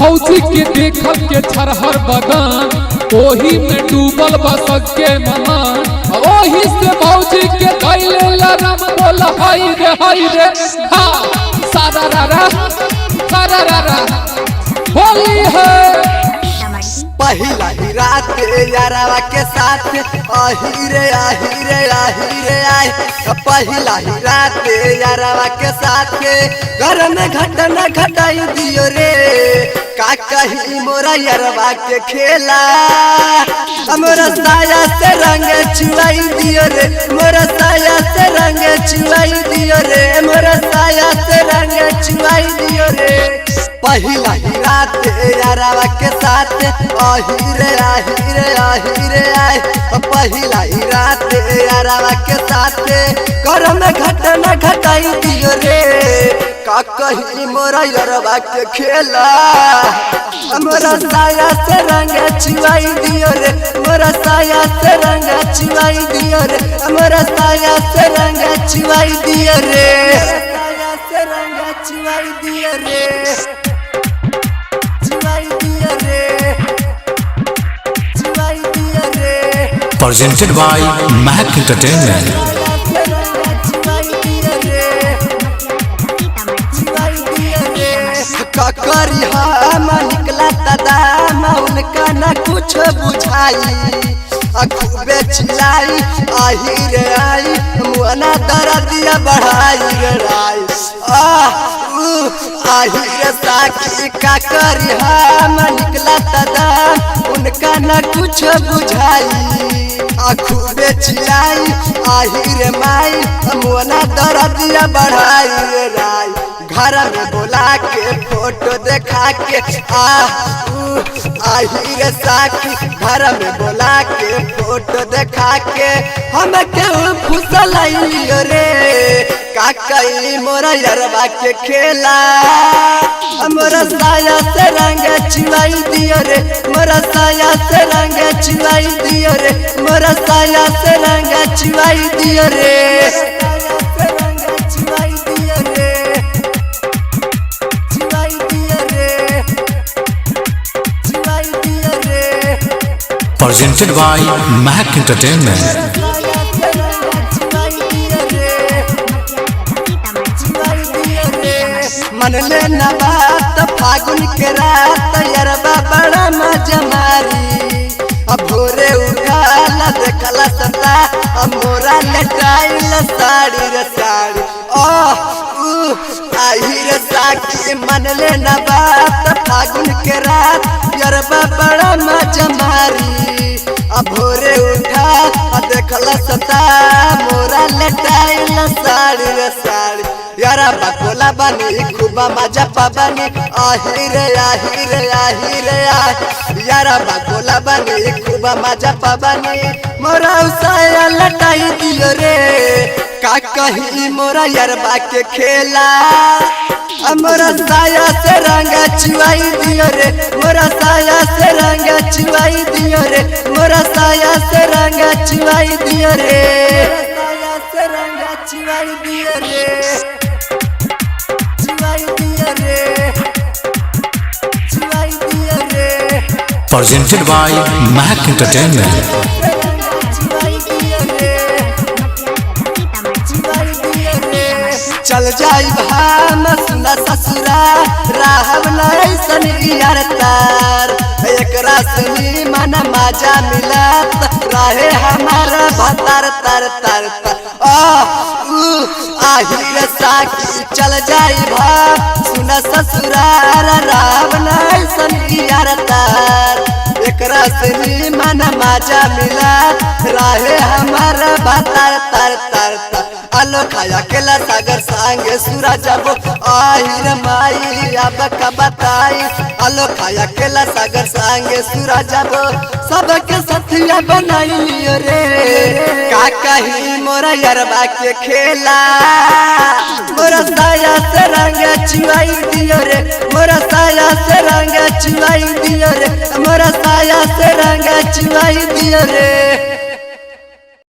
भौजी के देखल के छरहर बगान ओही में डूबल बसक के ममान ओही से भौजी के धैले लरम बोल हाय रे हा सारा रा होली है। पहिला ही रात यारावा के साथ आहिरे आए पहिला ही रात यारावा के साथ घर में घटना घटाई दियो रे का कही मोरा यारवा के खेला मोरा साया से रंग छुआई दियो रे मोरा साया से रंग छुआई दियो रे मोरा साया से रंग छुआई दियो रे पहिला ही रात यारावा के साथ आहिरे आए पहिला ही रात यारावा के साथ घर में घटना घटाई दियो रे का कही मोरा यारवा के खेला मोरा साया से रंग छुआई दियो रे मोरा साया से रंग छुआई दियो रे मोरा साया से रंग छुआई दियो रे साया से रंग छुआई दियो रे presented by Mac Entertainment। ककरी हम निकला तदाम उनका न कुछ बुझाई खूबे चिल्लाई आही रे आई मुआना दर्दिया बढ़ाई रे राई आही रे साकी ककरी हम निकला तदाम उनका न कुछ बुझाई खूबे चिल्लाई आही रे माई मुआना दर्दिया बढ़ाई रे राई घर में बोला के फोटो देखा के आही रे साकी घर में बोला के फोटो देखा के हम केहू फुसल रे का कई मोरा यारवा के खेला मोरा साया से रंग छुआई दियो रे मोरा साया से रंग छुआई दियो रे मोरा साया से रंग छुआई दियो रे presented by Mac Entertainment। मन ले न बात फागुन के रात यारबा बड़ा मजा मारी भोरे उठाला देखला सता मोरा लटाइल साड़ी रे साड़ी आही रे साकी मन ले न बात फागुन के रात यारबा बड़ा मजा मारी भोरे उठा देखला सता मोरा लटाइल साड़ी रे साड़ी यारा बकोला बनी खूबा मजा पाबनी आही रे यारा बकोला बनी खूबा मजा पाबनी मोरा साया लटाई दियो रे का कही मोरा यारबा के खेला मोरा साया से रंग छुआई दियो रे मोरा साया से रंग छुआई दियो रे मोरा साया से रंग छुआई दियो रे साया से रंग छुआई दियो रे presented by Mac Entertainment। चल जाई भाम सुना ससुरा राहब नहीं सन यारतार एकरा सुनी मन मजा मिलत रहे हमारा भतार तर तर आही रे साकी चल जाई भाम सुना ससुरा राहब नहीं सन यारतार एकरा सुनी मन मजा मिलत रहे हमारा भतार तर तर तर अलो खाया केला सागर सांगे सूरा जाबो आहिर माई अब का बताई अलो खाया केला सागर सांगे सूरा जाबो सबके साथिया बनाई रे का कही मोरा यारबा के खेला मोरा साया से रंग छुआई दियो रे मोरा साया से रंग छुआई दियो रे मोरा साया से रंग छुआई दियो रे।